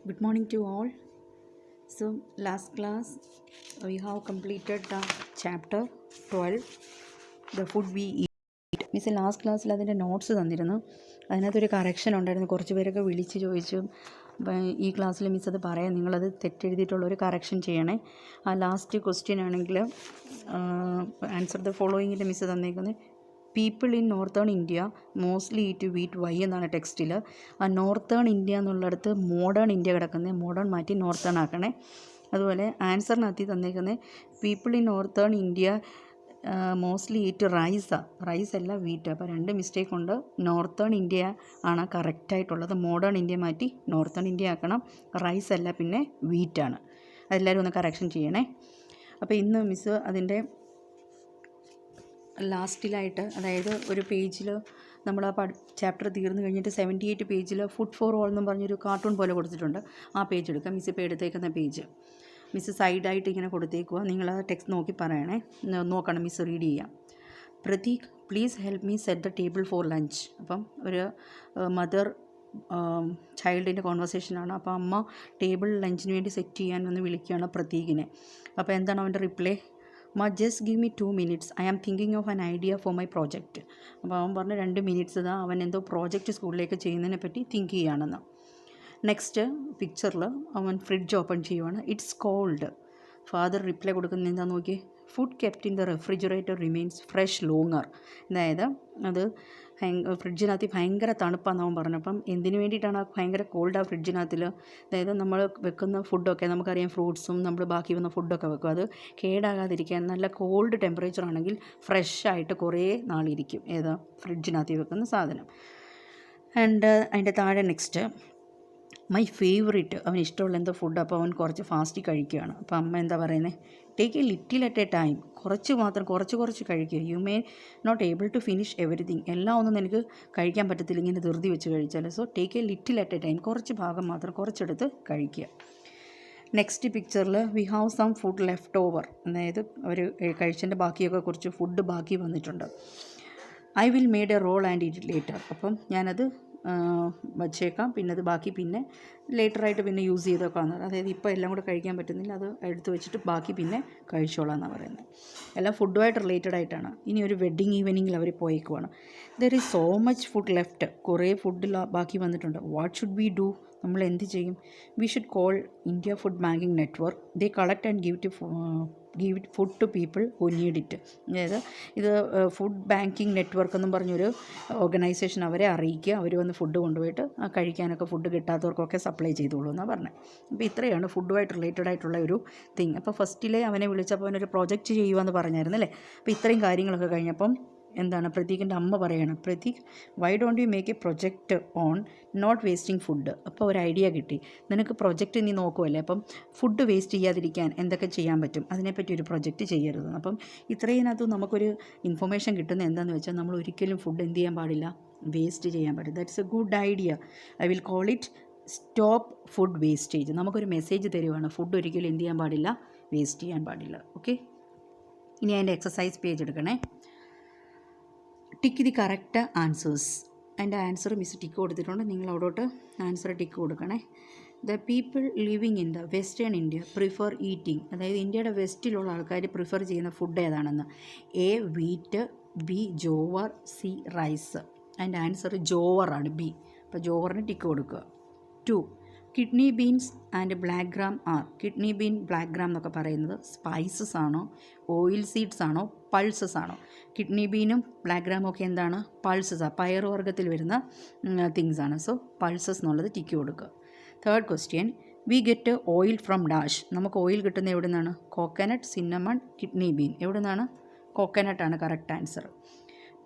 Good morning to all. So last class we have completed the chapter 12, the food we eat. Miss last ക്ലാസ്സിൽ അതിൻ്റെ notes തന്നിരുന്നു. അതിനകത്തൊരു correction ഉണ്ടായിരുന്നു. കുറച്ച് പേരൊക്കെ വിളിച്ച് ചോദിച്ചു ഈ ക്ലാസ്സിൽ മിസ് അത് പറയാം, നിങ്ങളത് തെറ്റെഴുതിയിട്ടുള്ളൊരു കറക്ഷൻ ചെയ്യണേ. ആ ലാസ്റ്റ് ക്വസ്റ്റ്യൻ ആണെങ്കിൽ ആൻസർ ദ ഫോളോയിങ്ങിൻ്റെ മിസ് തന്നേക്കുന്നത് people in northern India mostly eat wheat why എന്നാണ് ടെക്സ്റ്റിൽ. ആ നോർത്തേൺ ഇന്ത്യ എന്നുള്ളിടത്ത് മോഡേൺ ഇന്ത്യ കിടക്കുന്നത്, മോഡേൺ മാറ്റി നോർത്തേൺ ആക്കണേ. അതുപോലെ ആൻസറിനകത്ത് തന്നേക്കുന്നത് people in northern India mostly eat rice അല്ല വീറ്റ്. അപ്പോൾ രണ്ട് മിസ്റ്റേക്ക് ഉണ്ട്. നോർത്തേൺ ഇന്ത്യ ആണ് കറക്റ്റായിട്ടുള്ളത്. മോഡേൺ ഇന്ത്യ മാറ്റി നോർത്തേൺ ഇന്ത്യ ആക്കണം. റൈസ് അല്ല, പിന്നെ വീറ്റാണ്. അതെല്ലാവരും ഒന്ന് കറക്ഷൻ ചെയ്യണേ. അപ്പോൾ ഇന്ന് മിസ്സ് അതിൻ്റെ ലാസ്റ്റിലായിട്ട്, അതായത് ഒരു പേജിൽ നമ്മൾ ആ ചാപ്റ്റർ തീർന്നു കഴിഞ്ഞിട്ട് 78 പേജിൽ ഫുഡ് ഫോർ ഓൾ എന്നും പറഞ്ഞൊരു കാർട്ടൂൺ പോലെ കൊടുത്തിട്ടുണ്ട്. ആ പേജ് എടുക്കാം. മിസ് ഇപ്പോൾ എടുത്തേക്കുന്ന പേജ് മിസ് സൈഡായിട്ട് ഇങ്ങനെ കൊടുത്തേക്കുക. നിങ്ങൾ ആ ടെക്സ്റ്റ് നോക്കി പറയണേ, നോക്കണം. മിസ് റീഡ് ചെയ്യാം. Prateek please help me set the table for lunch. അപ്പം ഒരു മദർ ചൈൽഡിൻ്റെ കോൺവെർസേഷനാണ്. അപ്പോൾ അമ്മ ടേബിൾ ലഞ്ചിന് വേണ്ടി സെറ്റ് ചെയ്യാൻ വന്ന് വിളിക്കുകയാണ് പ്രതീകിനെ. അപ്പോൾ എന്താണ് അവൻ്റെ reply? Just give me 2 minutes, I am thinking of an idea for my project. അപ്പോൾ അവൻ പറഞ്ഞ 2 minutes ഇതാ, അവൻ എന്തോ പ്രോജക്റ്റ് സ്കൂളിലേക്ക് ചെയ്യുന്നതിനെ പറ്റി തിങ്ക് ചെയ്യുകയാണെന്ന്. നെക്സ്റ്റ് പിക്ചറിൽ അവൻ ഫ്രിഡ്ജ് ഓപ്പൺ ചെയ്യുവാണ്. It's cold. ഫാദർ റിപ്ലൈ കൊടുക്കുന്നത് എന്താ നോക്കി? Food kept in the refrigerator remains fresh longer. അതായത് അത് ഫ്രിഡ്ജിനകത്ത് ഭയങ്കര തണുപ്പാന്ന് അവൻ പറഞ്ഞു. അപ്പം എന്തിനു വേണ്ടിയിട്ടാണ് ഭയങ്കര കോൾഡ് ആ ഫ്രിഡ്ജിനകത്തിൽ? അതായത് നമ്മൾ വെക്കുന്ന ഫുഡൊക്കെ നമുക്കറിയാം, ഫ്രൂട്ട്സും നമ്മൾ ബാക്കി വന്ന ഫുഡൊക്കെ വെക്കും, അത് കേടാകാതിരിക്കാൻ നല്ല കോൾഡ് ടെമ്പറേച്ചർ ആണെങ്കിൽ ഫ്രഷായിട്ട് കുറേ നാളിരിക്കും. ഏതാ ഫ്രിഡ്ജിനകത്ത് വെക്കുന്ന സാധനം. ആൻഡ് അതിൻ്റെ താഴെ നെക്സ്റ്റ് മൈ ഫേവറേറ്റ്, അവന് ഇഷ്ടമുള്ള എന്തോ ഫുഡ്. അപ്പോൾ അവൻ കുറച്ച് ഫാസ്റ്റ് കഴിക്കുകയാണ്. അപ്പോൾ അമ്മ എന്താ പറയുന്നത്? Take a little at a time. കുറച്ച് കഴിക്കുക. You may not able to finish everything. എല്ലാം ഒന്നും നിനക്ക് കഴിക്കാൻ പറ്റത്തില്ല ഇങ്ങനെ ധൃതി വെച്ച് കഴിച്ചാൽ. So take a little at a time. കുറച്ച് ഭാഗം മാത്രം കുറച്ചെടുത്ത് കഴിക്കുക. നെക്സ്റ്റ് പിക്ചറിൽ we have some food left over. അതായത് അവർ കഴിച്ചതിൻ്റെ ബാക്കിയൊക്കെ കുറച്ച് ഫുഡ് ബാക്കി വന്നിട്ടുണ്ട്. I will made a roll and it later. അപ്പം ഞാനത് വച്ചേക്കാം, പിന്നെ അത് ബാക്കി പിന്നെ ലേറ്ററായിട്ട് പിന്നെ യൂസ് ചെയ്തേക്കാം. അതായത് ഇപ്പോൾ എല്ലാം കൂടെ കഴിക്കാൻ പറ്റുന്നില്ല, അത് എടുത്ത് വെച്ചിട്ട് ബാക്കി പിന്നെ കഴിച്ചോളാം എന്നാണ് പറയുന്നത്. എല്ലാം ഫുഡുമായിട്ട് റിലേറ്റഡ് ആയിട്ടാണ്. ഇനി ഒരു വെഡ്ഡിങ് ഈവനിങ്ങിൽ അവർ പോയേക്കുവാണ്. There is so much food left. കുറേ ഫുഡ് ബാക്കി വന്നിട്ടുണ്ട്. What should we do? നമ്മൾ എന്ത് ചെയ്യും? We should call India Food Banking Network. They collect and give it food to people who need it. അതായത് ഇത് ഫുഡ് ബാങ്കിങ് നെറ്റ്വർക്ക് എന്നും പറഞ്ഞൊരു ഓർഗനൈസേഷൻ, അവരെ അറിയിക്കുക. അവർ വന്ന് ഫുഡ് കൊണ്ടുപോയിട്ട് കഴിക്കാനൊക്കെ ഫുഡ് കിട്ടാത്തവർക്കൊക്കെ സപ്ലൈ ചെയ്തോളൂ എന്നാണ് പറഞ്ഞത്. അപ്പോൾ ഇത്രയാണ് ഫുഡുമായിട്ട് റിലേറ്റഡ് ആയിട്ടുള്ള ഒരു തിങ്. അപ്പോൾ ഫസ്റ്റിലെ അവനെ വിളിച്ചപ്പോൾ അവനൊരു പ്രോജക്റ്റ് ചെയ്യുവാന്ന് പറഞ്ഞായിരുന്നു അല്ലേ. അപ്പോൾ ഇത്രയും കാര്യങ്ങളൊക്കെ കഴിഞ്ഞപ്പം എന്താണ് പ്രതീകിൻ്റെ അമ്മ പറയണം, Prateek why don't you make a project on not wasting food. അപ്പോൾ ഒരു ഐഡിയ കിട്ടി. നിനക്ക് പ്രൊജക്റ്റ് നീ നോക്കുമല്ലേ, അപ്പം ഫുഡ് വേസ്റ്റ് ചെയ്യാതിരിക്കാൻ എന്തൊക്കെ ചെയ്യാൻ പറ്റും, അതിനെപ്പറ്റി ഒരു പ്രൊജക്റ്റ് ചെയ്യരുത്. അപ്പം ഇത്രയിനകത്ത് നമുക്കൊരു ഇൻഫർമേഷൻ കിട്ടുന്ന എന്താണെന്ന് വെച്ചാൽ, നമ്മൾ ഒരിക്കലും ഫുഡ് എന്ത് ചെയ്യാൻ പാടില്ല, വേസ്റ്റ് ചെയ്യാൻ പാടില്ല. That's A good idea. I will call it stop food wastage. നമുക്കൊരു മെസ്സേജ് തരുവാണ്, ഫുഡ് ഒരിക്കലും എന്ത് ചെയ്യാൻ പാടില്ല, വേസ്റ്റ് ചെയ്യാൻ പാടില്ല. ഓക്കെ, ഇനി അതിൻ്റെ എക്സസൈസ് പേജ് എടുക്കണേ. Tick the correct answers. അതിൻ്റെ ആൻസർ മിസ് ടിക്ക് കൊടുത്തിട്ടുണ്ട്. നിങ്ങൾ അവിടോട്ട് ആൻസർ ടിക്ക് കൊടുക്കണേ. The people living in the western India prefer eating. അതായത് ഇന്ത്യയുടെ വെസ്റ്റിലുള്ള ആൾക്കാർ പ്രിഫർ ചെയ്യുന്ന ഫുഡ് ഏതാണെന്ന്? A wheat, B jowar, C rice. അതിൻ്റെ ആൻസർ ജോവറാണ്, ബി. അപ്പോൾ ജോവറിന് ടിക്ക് കൊടുക്കുക. 2 kidney beans and black gram are. Kidney bean, black gram എന്നൊക്കെ പറയുന്നത് സ്പൈസസ് ആണോ, ഓയിൽ സീഡ്സ് ആണോ, പൾസസ് ആണോ? കിഡ്നി ബീനും ബ്ലാക്ക് ഗ്രാമും ഒക്കെ എന്താണ്? പൾസസാണ്, പയറുവർഗ്ഗത്തിൽ വരുന്ന തിങ്സ് ആണ്. സോ പൾസസ് എന്നുള്ളത് ടിക്ക് കൊടുക്കുക. 3rd question we get oil from dash. നമുക്ക് ഓയിൽ കിട്ടുന്നത് എവിടെ നിന്നാണ്? Coconut, cinnamon, kidney bean. എവിടെ നിന്നാണ്? കോക്കനട്ടാണ് correct answer.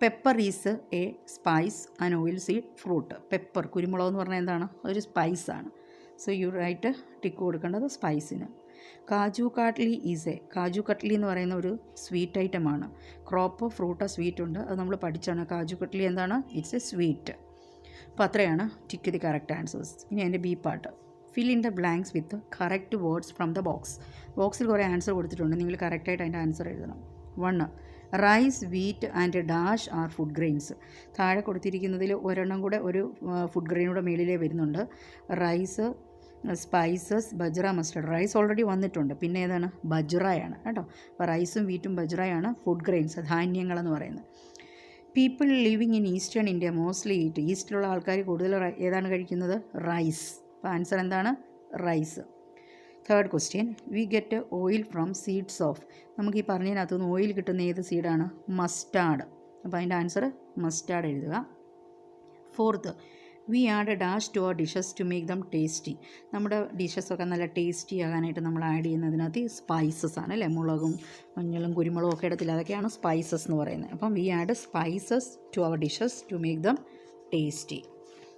Pepper is a spice and oil seed fruit. Pepper, കുരുമുളക് എന്ന് പറഞ്ഞാൽ എന്താണ്? ഒരു സ്പൈസാണ്. സോ യു റൈറ്റ് ടിക്ക് കൊടുക്കേണ്ടത് സ്പൈസിന്. കാജു കട്ലി കാജു കട്ലി എന്ന് പറയുന്ന ഒരു സ്വീറ്റ് ഐറ്റമാണ്. ക്രോപ്പ്, ഫ്രൂട്ട്, സ്വീറ്റ് ഉണ്ട്, അത് നമ്മൾ പഠിച്ചാണ്. കാജു കട്ലി എന്താണ്? It's a sweet. അപ്പോൾ അത്രയാണ് ടിക്ക് ദി കറക്റ്റ് ആൻസേഴ്സ്. ഇനി അതിൻ്റെ B part, fill in the blanks with correct words from the box. ബോക്സിൽ കുറേ ആൻസർ കൊടുത്തിട്ടുണ്ട്, നിങ്ങൾ കറക്റ്റായിട്ട് അതിൻ്റെ ആൻസർ എഴുതണം. 1 rice, wheat and dash are food grains. താഴെ കൊടുത്തിരിക്കുന്നതിൽ ഒരെണ്ണം കൂടെ ഒരു ഫുഡ് ഗ്രെയിനൂടെ മേളിലേ വരുന്നുണ്ട്. Rice, spices, bajra, mustard. Rice already വന്നിട്ടുണ്ട്. പിന്നെ ഏതാണ്? ബജ്രയാണ് കേട്ടോ. അപ്പോൾ റൈസും വീറ്റും ബജ്രയാണ് ഫുഡ് ഗ്രെയിൻസ്, ധാന്യങ്ങളെന്ന് പറയുന്നത്. People living in eastern India mostly eat. ഈസ്റ്റിലുള്ള ആൾക്കാർ കൂടുതൽ ഏതാണ് കഴിക്കുന്നത്? റൈസ്. അപ്പോൾ ആൻസർ എന്താണ്? Rice. Third question, we get oil from seeds of. നമുക്ക് ഈ പറഞ്ഞതിനകത്തുനിന്ന് ഓയിൽ കിട്ടുന്ന ഏത് സീഡാണ്? മസ്റ്റാർഡ്. അപ്പോൾ അതിൻ്റെ ആൻസർ മസ്റ്റാർഡ് എഴുതുക. Fourth, we add dash to our dishes to make them tasty. നമ്മുടെ ഡിഷസൊക്കെ നല്ല ടേസ്റ്റി ആകാനായിട്ട് നമ്മൾ ആഡ് ചെയ്യുന്നതിനകത്ത് സ്പൈസസ് ആണ് അല്ലേ? മുളകും മഞ്ഞളും കുരുമുളകും ഒക്കെ ഇടത്തില്ല, അതൊക്കെയാണ് സ്പൈസസ് എന്ന് പറയുന്നത്. അപ്പം we add spices to our dishes to make them tasty.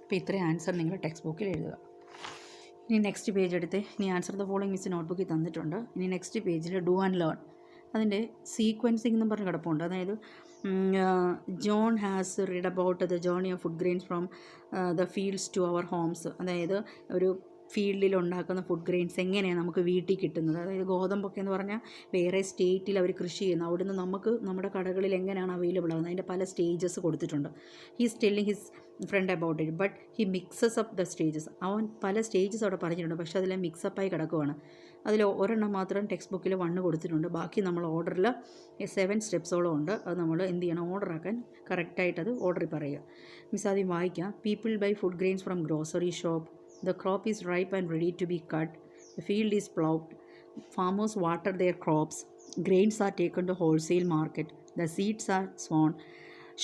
അപ്പോൾ ഇത്രയും ആൻസർ നിങ്ങൾ ടെക്സ്റ്റ് ബുക്കിൽ എഴുതുക. ഇനി നെക്സ്റ്റ് പേജ് എടുത്ത്, ഇനി ആൻസർ ദ ഫോളോയിങ് മിസ് നോട്ട്ബുക്കിൽ തന്നിട്ടുണ്ട്. ഇനി നെക്സ്റ്റ് പേജിൽ ഡു ആൻഡ് ലേൺ, അതിൻ്റെ സീക്വൻസിങ് എന്നും പറഞ്ഞ് കിടപ്പുണ്ട്. അതായത് John has read about the journey of food grains from the fields to our homes. അതായത് ഒരു ഫീൽഡിൽ ഉണ്ടാക്കുന്ന ഫുഡ് ഗ്രെയിൻസ് എങ്ങനെയാണ് നമുക്ക് വീട്ടിൽ കിട്ടുന്നത്. അതായത് ഗോതമ്പൊക്കെ എന്ന് പറഞ്ഞാൽ വേറെ സ്റ്റേറ്റിൽ അവർ കൃഷി ചെയ്യുന്നു, അവിടുന്ന് നമുക്ക് നമ്മുടെ കടകളിൽ എങ്ങനെയാണ് അവൈലബിൾ ആകുന്നത്, അതിൻ്റെ പല സ്റ്റേജസ് കൊടുത്തിട്ടുണ്ട്. He's telling his friend about it but he mixes up the stages. അവൻ പല സ്റ്റേജസ് അവിടെ പറഞ്ഞിട്ടുണ്ട്, പക്ഷേ അതിലെ മിക്സപ്പായി കിടക്കുവാണ്. അതിൽ ഒരെണ്ണം മാത്രം ടെക്സ്റ്റ് ബുക്കിൽ 1 കൊടുത്തിട്ടുണ്ട്. ബാക്കി നമ്മൾ ഓർഡറിൽ 7 സ്റ്റെപ്സോളം ഉണ്ട്. അത് നമ്മൾ എന്ത് ചെയ്യണം? ഓർഡറാക്കാൻ കറക്റ്റായിട്ട് അത് ഓർഡറിൽ പറയുക. മിസ് ആദ്യം വായിക്കാം. People buy food grains from grocery shop. The crop is ripe and ready to be cut. The field is plowed. Farmers water their crops. Grains are taken to wholesale market. The seeds are sown.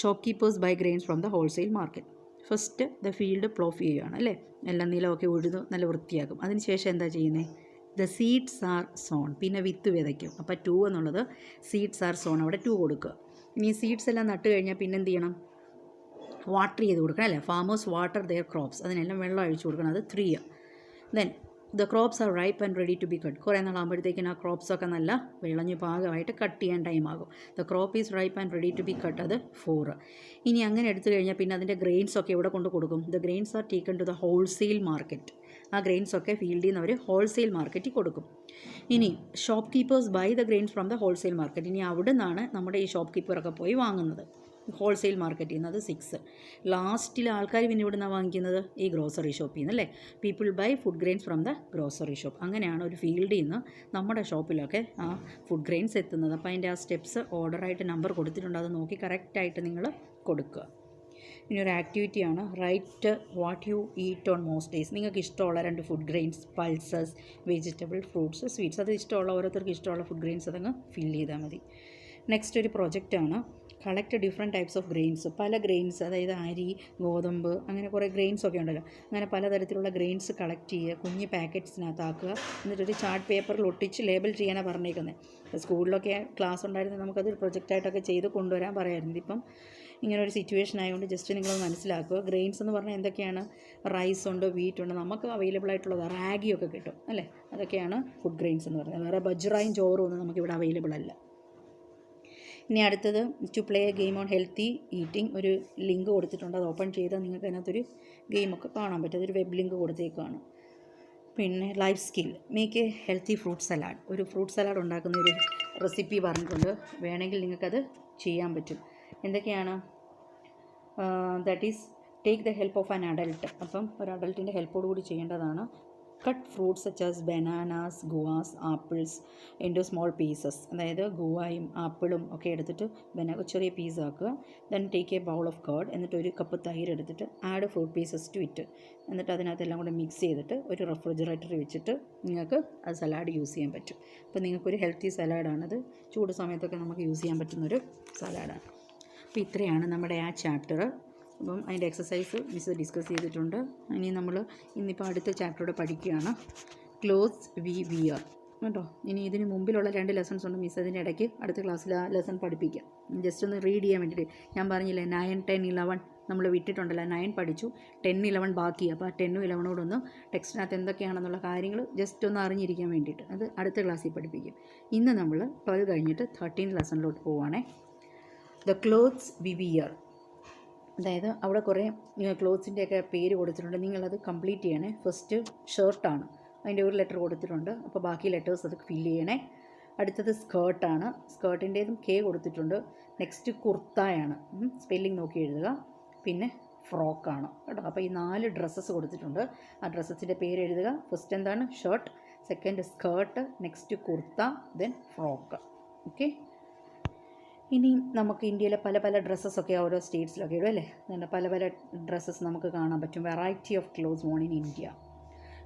Shopkeepers buy grains from the wholesale market. First the field ploughed ചെയ്യുകയാണ് അല്ലേ? എല്ലാം നിലമൊക്കെ ഉഴുത് നല്ല വൃത്തിയാക്കും. അതിനുശേഷം എന്താ ചെയ്യുന്നത്? The seeds are sown. പിന്നെ വിത്ത് വിതയ്ക്കും. അപ്പോൾ 2 എന്നുള്ളത് സീഡ്സ് ആർ സോൺ, അവിടെ 2 കൊടുക്കുക. ഇനി സീഡ്സ് എല്ലാം നട്ട് കഴിഞ്ഞാൽ പിന്നെ എന്ത് ചെയ്യണം? വാട്ടർ ചെയ്ത് കൊടുക്കണം അല്ലേ? ഫാമേഴ്സ് വാട്ടർ ദെയർ ക്രോപ്സ്, അതിനെല്ലാം വെള്ളം അഴിച്ചു കൊടുക്കണം. അത് 3. Then the crops are ripe and ready to be cut. കുറേ നാളാകുമ്പോഴത്തേക്കിനും ആ ക്രോപ്സൊക്കെ നല്ല വിളഞ്ഞ് പാകമായിട്ട് കട്ട് ചെയ്യാൻ ടൈമാകും. The crop is ripe and ready to be cut, അത് 4. ഇനി അങ്ങനെ എടുത്തു കഴിഞ്ഞാൽ പിന്നെ അതിൻ്റെ ഗ്രെയിൻസൊക്കെ എവിടെ കൊണ്ട് കൊടുക്കും? The grains are taken to the wholesale market. ആ ഗ്രെയിൻസൊക്കെ ഫീൽഡിൽ നിന്ന് അവർ ഹോൾസെയിൽ മാർക്കറ്റിൽ കൊടുക്കും. ഇനി shopkeepers buy the grains from the wholesale market. ഇനി അവിടെ നിന്നാണ് നമ്മുടെ ഈ ഷോപ്പ് കീപ്പറൊക്കെ പോയി വാങ്ങുന്നത്, ഹോൾസെയിൽ മാർക്കറ്റിൽ നിന്ന്. അത് 6. ലാസ്റ്റിൽ ആൾക്കാർ പിന്നെ ഇവിടെ നിന്നാണ് വാങ്ങിക്കുന്നത്? ഈ ഗ്രോസറി ഷോപ്പിൽ നിന്ന് അല്ലേ? People buy food grains from the grocery shop. അങ്ങനെയാണ് ഒരു ഫീൽഡിൽ നിന്ന് നമ്മുടെ ഷോപ്പിലൊക്കെ ആ ഫുഡ് ഗ്രെയിൻസ് എത്തുന്നത്. അപ്പോൾ അതിൻ്റെ ആ സ്റ്റെപ്സ് ഓർഡറായിട്ട് നമ്പർ കൊടുത്തിട്ടുണ്ട്, അത് നോക്കി കറക്റ്റായിട്ട് നിങ്ങൾ കൊടുക്കുക. ഇനി ഒരു ആക്ടിവിറ്റിയാണ്, write what you eat on most days. നിങ്ങൾക്ക് ഇഷ്ടമുള്ള 2 food grains, pulses, vegetable, fruits, sweets, അത് ഇഷ്ടമുള്ള ഓരോരുത്തർക്ക് ഇഷ്ടമുള്ള ഫുഡ് ഗ്രെയിൻസ് അതങ്ങ് ഫില്ല് ചെയ്താൽ മതി. നെക്സ്റ്റ് ഒരു പ്രൊജക്റ്റാണ്, collect different types of grains. പല ഗ്രെയിൻസ്, അതായത് അരി, ഗോതമ്പ്, അങ്ങനെ കുറേ ഗ്രെയിൻസൊക്കെ ഉണ്ടല്ലോ. അങ്ങനെ പലതരത്തിലുള്ള ഗ്രെയിൻസ് കളക്ട് ചെയ്യുക, കുഞ്ഞ് പാക്കറ്റ്സിനകത്താക്കുക, എന്നിട്ടൊരു ചാർട്ട് പേപ്പറിൽ ഒട്ടിച്ച് ലേബൽ ചെയ്യാനാണ് പറഞ്ഞേക്കുന്നത്. സ്കൂളിലൊക്കെ ക്ലാസ് ഉണ്ടായിരുന്നത് നമുക്കതൊരു പ്രൊജക്റ്റായിട്ടൊക്കെ ചെയ്ത് കൊണ്ടുവരാൻ പറയാമായിരുന്നു. ഇപ്പം ഇങ്ങനെ ഒരു സിറ്റുവേഷൻ ആയതുകൊണ്ട് ജസ്റ്റ് നിങ്ങളത് മനസ്സിലാക്കുക. ഗ്രെയിൻസ് എന്ന് പറഞ്ഞാൽ എന്തൊക്കെയാണ്? റൈസ് ഉണ്ട്, വീറ്റ് ഉണ്ട്, നമുക്ക് അവൈലബിൾ ആയിട്ടുള്ളത് റാഗിയൊക്കെ കിട്ടും അല്ലേ? അതൊക്കെയാണ് ഫുഡ് ഗ്രെയിൻസ് എന്ന് പറയുന്നത്. വേറെ ബജ്രയും ചോറും ഒന്നും നമുക്കിവിടെ അവൈലബിൾ അല്ല. ഇനി അടുത്തത് to play a game on healthy eating. ഒരു ലിങ്ക് കൊടുത്തിട്ടുണ്ട്, അത് ഓപ്പൺ ചെയ്താൽ നിങ്ങൾക്ക് അതിനകത്തൊരു ഗെയിമൊക്കെ കാണാൻ പറ്റും. അതൊരു വെബ് ലിങ്ക് കൊടുത്തേക്കാണ്. പിന്നെ life skill, make a healthy fruit salad. ഒരു ഫ്രൂട്ട് സലാഡ് ഉണ്ടാക്കുന്ന ഒരു റെസിപ്പി പറഞ്ഞിട്ടുണ്ട്, വേണമെങ്കിൽ നിങ്ങൾക്കത് ചെയ്യാൻ പറ്റും. എന്തൊക്കെയാണ്? That is take the help of an adult. അപ്പം ഒരു അഡൽട്ടിൻ്റെ ഹെൽപ്പോട് കൂടി ചെയ്യേണ്ടതാണ്. Cut fruits such as bananas, guavas, apples into small pieces. അതായത് ഗുവായും ആപ്പിളും ഒക്കെ എടുത്തിട്ട് ചെറിയ പീസ് ആക്കുക. Then take a bowl of curd, എന്നിട്ട് 1 കപ്പ് തൈര് എടുത്തിട്ട് add fruit pieces to it. എന്നിട്ട് അതിനകത്തെല്ലാം കൂടെ മിക്സ് ചെയ്തിട്ട് ഒരു റെഫ്രിജറേറ്ററിൽ വെച്ചിട്ട് നിങ്ങൾക്ക് അത് സലാഡ് യൂസ് ചെയ്യാൻ പറ്റും. അപ്പോൾ നിങ്ങൾക്കൊരു ഹെൽത്തി സലാഡാണത്, ചൂട് സമയത്തൊക്കെ നമുക്ക് യൂസ് ചെയ്യാൻ പറ്റുന്നൊരു സലാഡാണ്. അപ്പോൾ ഇത്രയാണ് നമ്മുടെ ആ ചാപ്റ്റർ. അപ്പം അതിൻ്റെ എക്സസൈസ് മിസ് ഡിസ്കസ് ചെയ്തിട്ടുണ്ട്. ഇനി നമ്മൾ ഇന്നിപ്പോൾ അടുത്ത ചാപ്റ്ററോടെ പഠിക്കുകയാണ്, ക്ലോത്ത്സ് വി വിയർ കേട്ടോ. ഇനി ഇതിന് മുമ്പിലുള്ള 2 ലെസൺസ് ഉണ്ട്, മിസ് അതിൻ്റെ ഇടയ്ക്ക് അടുത്ത ക്ലാസ്സിൽ ആ ലെസൺ പഠിപ്പിക്കാം. ജസ്റ്റ് ഒന്ന് റീഡ് ചെയ്യാൻ വേണ്ടിയിട്ട്. ഞാൻ പറഞ്ഞില്ലേ 9, 10, 11 നമ്മൾ വിട്ടിട്ടുണ്ടല്ലോ. 9 പഠിച്ചു, 10, 11 ബാക്കി. അപ്പോൾ ആ 10, 11 ഒന്ന് ടെക്സ്റ്റിനകത്ത് എന്തൊക്കെയാണെന്നുള്ള കാര്യങ്ങൾ ജസ്റ്റ് ഒന്ന് അറിഞ്ഞിരിക്കാൻ വേണ്ടിയിട്ട് അത് അടുത്ത ക്ലാസ്സിൽ പഠിപ്പിക്കും. ഇന്ന് നമ്മൾ 12 കഴിഞ്ഞിട്ട് 13 ലെസണിലോട്ട് പോവുകയാണേ. ദ ക്ലോത്ത്സ് വി വിയർ, അതായത് അവിടെ കുറേ ക്ലോത്ത്സിൻ്റെയൊക്കെ പേര് കൊടുത്തിട്ടുണ്ട്, നിങ്ങളത് കംപ്ലീറ്റ് ചെയ്യണേ. ഫസ്റ്റ് ഷർട്ടാണ്, അതിൻ്റെ ഒരു ലെറ്റർ കൊടുത്തിട്ടുണ്ട്, അപ്പോൾ ബാക്കി ലെറ്റേഴ്സ് അത് ഫില്ല് ചെയ്യണേ. അടുത്തത് സ്കേർട്ടാണ്, സ്കേർട്ടിൻ്റേതും K കൊടുത്തിട്ടുണ്ട്. നെക്സ്റ്റ് കുർത്തായാണ്, സ്പെല്ലിംഗ് നോക്കി എഴുതുക. പിന്നെ ഫ്രോക്കാണ് കേട്ടോ. അപ്പോൾ ഈ 4 ഡ്രസ്സസ് കൊടുത്തിട്ടുണ്ട്. ആ ഡ്രസ്സസിൻ്റെ പേര് എഴുതുക. ഫസ്റ്റ് എന്താണ്? Shirt, second skirt, next kurta, then frock. Okay. ഇനി നമുക്ക് ഇന്ത്യയിലെ പല പല ഡ്രസ്സസൊക്കെ ഓരോ സ്റ്റേറ്റ്സിലൊക്കെ ഇടും അല്ലേ. പല പല ഡ്രസ്സസ് നമുക്ക് കാണാൻ പറ്റും. Variety of clothes worn in India.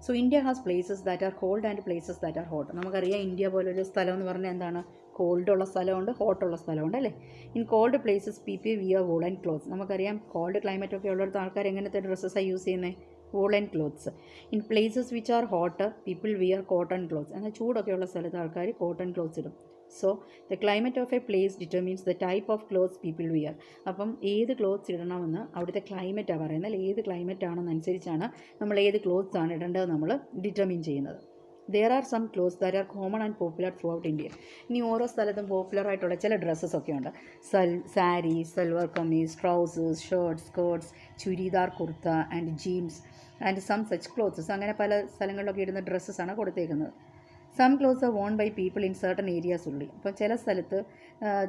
So India has places that are cold and places that are hot. നമുക്കറിയാം ഇന്ത്യ പോലൊരു സ്ഥലം എന്ന് പറഞ്ഞാൽ എന്താണ്? കോൾഡുള്ള സ്ഥലമുണ്ട്, ഹോട്ടുള്ള സ്ഥലമുണ്ട് അല്ലേ. In cold places people wear woollen clothes. നമുക്കറിയാം കോൾഡ് ക്ലൈമറ്റ് ഒക്കെ ഉള്ളിടത്ത് ആൾക്കാർ എങ്ങനത്തെ ഡ്രസ്സസാണ് യൂസ് ചെയ്യുന്നത്? Woollen clothes. In places which are hot people wear cotton clothes. എന്നാൽ ചൂടൊക്കെയുള്ള സ്ഥലത്ത് ആൾക്കാർ കോട്ടൺ ക്ലോത്ത്സ് ഇടും. So the climate of a place determines the type of clothes people wear. അപ്പം ഏത് ക്ലോത്ത്സ് ഇടണമെന്ന് അവിടുത്തെ ക്ലൈമറ്റാണ് പറയുന്നത്. അല്ലെങ്കിൽ ഏത് ക്ലൈമറ്റ് ആണെന്നനുസരിച്ചാണ് നമ്മൾ ഏത് ക്ലോത്ത്സ് ആണ് ഇടേണ്ടത് നമ്മൾ ഡിറ്റർമിൻ ചെയ്യുന്നത്. There are some clothes that are common and popular throughout India. ഇനി ഓരോ സ്ഥലത്തും പോപ്പുലർ ആയിട്ടുള്ള ചില ഡ്രസ്സസ് ഒക്കെ ഉണ്ട്. Sari, salwar kameez, trousers, shirts, skirts, churidar, kurta and jeans and some such clothes. അങ്ങനെ പല സ്ഥലങ്ങളിലൊക്കെ ഇടുന്ന ഡ്രസ്സസാണ് കൊടുത്തേക്കുന്നത്. Some clothes are worn by people in certain areas only. അപ്പോൾ ചില സ്ഥലത്ത്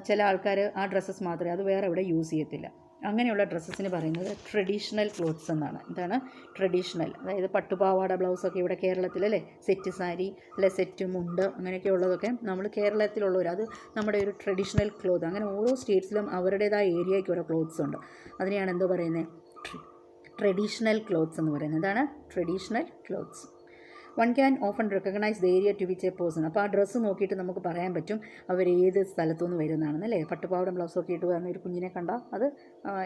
ചില ആൾക്കാർ ആ ഡ്രസ്സസ് മാത്രമേ, അത് വേറെ എവിടെ യൂസ് ചെയ്യത്തില്ല. അങ്ങനെയുള്ള ഡ്രസ്സസിന് പറയുന്നത് ട്രഡീഷണൽ ക്ലോത്ത്സ് എന്നാണ്. എന്താണ് ട്രഡീഷണൽ? അതായത് പട്ടുപാവാട ബ്ലൗസൊക്കെ ഇവിടെ കേരളത്തിലല്ലേ, സെറ്റ് സാരി അല്ലെ സെറ്റ് മുണ്ട് അങ്ങനെയൊക്കെ ഉള്ളതൊക്കെ നമ്മൾ കേരളത്തിലുള്ളവർ, അത് നമ്മുടെ ഒരു ട്രഡീഷണൽ ക്ലോത്ത്. അങ്ങനെ ഓരോ സ്റ്റേറ്റ്സിലും അവരുടേതായ ഏരിയയ്ക്ക് ഓരോ ക്ലോത്ത്സ് ഉണ്ട്. അതിനെയാണ് എന്തോ പറയുന്നത്? ട്രഡീഷണൽ ക്ലോത്ത്സ് എന്ന് പറയുന്നത്. എന്താണ് traditional clothes? One can often recognise the area to which a person. അപ്പോൾ ആ ഡ്രസ്സ് നോക്കിയിട്ട് നമുക്ക് പറയാൻ പറ്റും അവർ ഏത് സ്ഥലത്തുനിന്ന് വരുന്നതാണെന്ന് അല്ലേ. പട്ടുപാവാട ബ്ലൗസൊക്കെ ഇട്ട് വരുന്ന ഒരു കുഞ്ഞിനെ കണ്ടാൽ അത്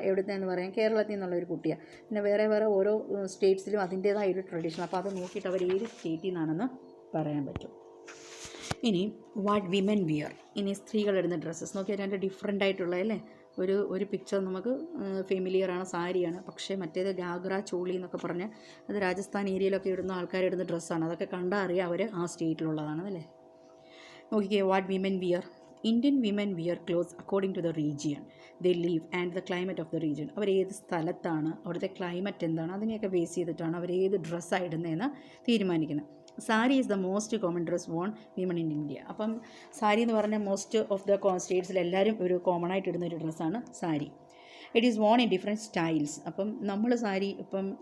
എവിടുത്തെന്ന് പറയാം, കേരളത്തിൽ നിന്നുള്ള ഒരു കുട്ടിയാണ്. പിന്നെ വേറെ വേറെ ഓരോ സ്റ്റേറ്റ്സിലും അതിൻ്റേതായ ഒരു ട്രഡീഷൻ. അപ്പോൾ അത് നോക്കിയിട്ട് അവർ ഏത് സ്റ്റേറ്റിൽ നിന്നാണെന്ന് പറയാൻ പറ്റും. ഇനി വാട്ട് വിമൻ വിയർ. ഇനി സ്ത്രീകളിടുന്ന ഡ്രസ്സസ് നോക്കിയാൽ രണ്ട് ഡിഫറെൻ്റ് ആയിട്ടുള്ള അല്ലേ. ഒരു പിക്ചർ നമുക്ക് ഫെമിലിയറാണ്, സാരിയാണ്. പക്ഷേ മറ്റേത് ഗാഗ്ര ചോളി എന്നൊക്കെ പറഞ്ഞ് അത് രാജസ്ഥാൻ ഏരിയയിലൊക്കെ ഇടുന്ന ആൾക്കാരിടുന്ന ഡ്രസ്സാണ്. അതൊക്കെ കണ്ടാൽ അറിയാം അവർ ആ സ്റ്റേറ്റിലുള്ളതാണ് അല്ലേ. നോക്കിക്കേ, what women wear. Indian women wear clothes according to the region they live and the climate of the region. അവർ ഏത് സ്ഥലത്താണ്, അവിടുത്തെ ക്ലൈമറ്റ് എന്താണ്, അതിനെയൊക്കെ ബേസ് ചെയ്തിട്ടാണ് അവർ ഏത് ഡ്രസ്സാണ് ഇടുന്നതെന്ന് തീരുമാനിക്കുന്നത്. Sari is the most common dress worn women in India. അപ്പം സാരി എന്ന് പറഞ്ഞാൽ മോസ്റ്റ് ഓഫ് ദ സ്റ്റേറ്റ്സിൽ എല്ലാവരും ഒരു കോമൺ ആയിട്ട് ഇടുന്ന ഒരു ഡ്രസ്സാണ് sari. It is worn in different styles. അപ്പം നമ്മൾ സാരി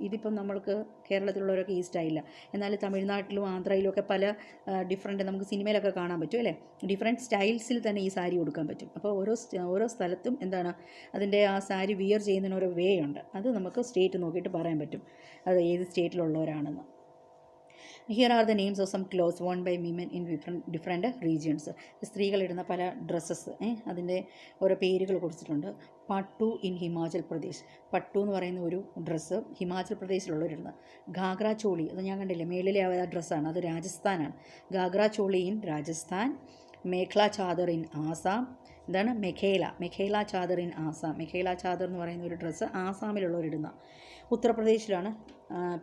ഇതിപ്പം നമ്മൾക്ക് കേരളത്തിലുള്ളവരൊക്കെ ഈ സ്റ്റൈലില്ല, എന്നാൽ തമിഴ്നാട്ടിലും ആന്ധ്രയിലും ഒക്കെ പല ഡിഫറെൻറ്റ് നമുക്ക് സിനിമയിലൊക്കെ കാണാൻ പറ്റും അല്ലേ. ഡിഫറെൻറ്റ് സ്റ്റൈൽസിൽ തന്നെ ഈ സാരി കൊടുക്കാൻ പറ്റും. അപ്പോൾ ഓരോ സ്ഥലത്തും എന്താണ് അതിൻ്റെ ആ സാരി വിയർ ചെയ്യുന്നതിന് ഓരോ വേ ഉണ്ട്. അത് നമുക്ക് സ്റ്റേറ്റ് നോക്കിയിട്ട് പറയാൻ പറ്റും അത് ഏത് സ്റ്റേറ്റിലുള്ളവരാണെന്ന്. Here are the names of some clothes worn by women in different regions. സ്ത്രീകളിടുന്ന പല ഡ്രസ്സസ് അതിൻ്റെ ഓരോ പേരുകൾ കൊടുത്തിട്ടുണ്ട്. പട്ടു ഇൻ ഹിമാചൽ പ്രദേശ്. പട്ടു എന്ന് പറയുന്ന ഒരു ഡ്രസ്സ് ഹിമാചൽ പ്രദേശിലുള്ളവരിടുന്നത്. ഗാഗ്ര ചോളി, അത് ഞാൻ കണ്ടില്ലേ മേളിലെ ആ ഡ്രസ്സാണ്, അത് രാജസ്ഥാനാണ്. ഗാഗ്ര ചോളി ഇൻ രാജസ്ഥാൻ. മേഖല ചാദർ ഇൻ ആസാം. എന്താണ് മെഖേല ചാദർ ഇൻ ആസാം. മെഖേല ചാദർ എന്ന് പറയുന്ന ഒരു ഡ്രസ്സ് ആസാമിലുള്ളവരിടുന്ന. ഉത്തർപ്രദേശിലാണ്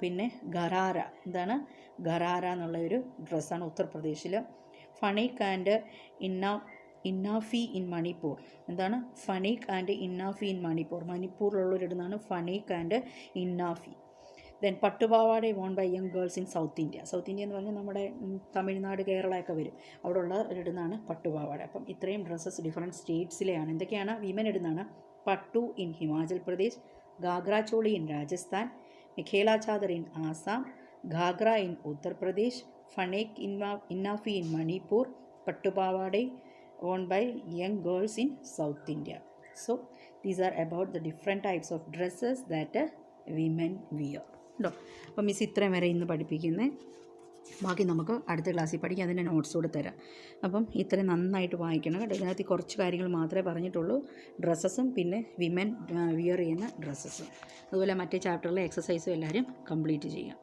പിന്നെ ഗറാര. എന്താണ് ഗറാര എന്നുള്ള ഒരു ഡ്രസ്സാണ് ഉത്തർപ്രദേശിൽ. Phanek and Innaphi in Manipur. എന്താണ് ഫണീക്ക് ആൻഡ് ഇന്നാഫി ഇൻ മണിപ്പൂർ. മണിപ്പൂരിലുള്ളവരിടുന്നതാണ് Phanek and Innaphi. Then pattupavada worn by young girls in South India. South India എന്ന് പറഞ്ഞാൽ നമ്മുടെ തമിഴ്നാട്, കേരളമൊക്കെ വരും, അവിടെ ഉള്ളവരിടുന്നതാണ് പട്ടുപാവാട. അപ്പം ഇത്രയും ഡ്രസ്സസ് ഡിഫറെൻറ്റ് സ്റ്റേറ്റ്സിലെയാണ്. എന്തൊക്കെയാണ് വിമൻ ഇടുന്നതാണ്? Pattu in Himachal Pradesh, ghagra choli in Rajasthan, mekhela chador in Assam, ghagra in Uttar Pradesh, Phanek Innaphi in Manipur, pattupavada worn by young girls in South India. So these are about the different types of dresses that women wear. കേട്ടോ. അപ്പോൾ മിസ് ഇത്രയും വരെ ഇന്ന് പഠിപ്പിക്കുന്നത്, ബാക്കി നമുക്ക് അടുത്ത ക്ലാസ്സിൽ പഠിക്കാം. അതിൻ്റെ നോട്ട്സ് കൂടെ തരാം. അപ്പം ഇത്രയും നന്നായിട്ട് വായിക്കണം കേട്ടോ. ഇതിനകത്ത് കുറച്ച് കാര്യങ്ങൾ മാത്രമേ പറഞ്ഞിട്ടുള്ളൂ, ഡ്രസ്സസും പിന്നെ വിമൻ വിയർ ചെയ്യുന്ന ഡ്രസ്സസും. അതുപോലെ മറ്റേ ചാപ്റ്ററിലെ എക്സസൈസും എല്ലാവരും കംപ്ലീറ്റ് ചെയ്യാം.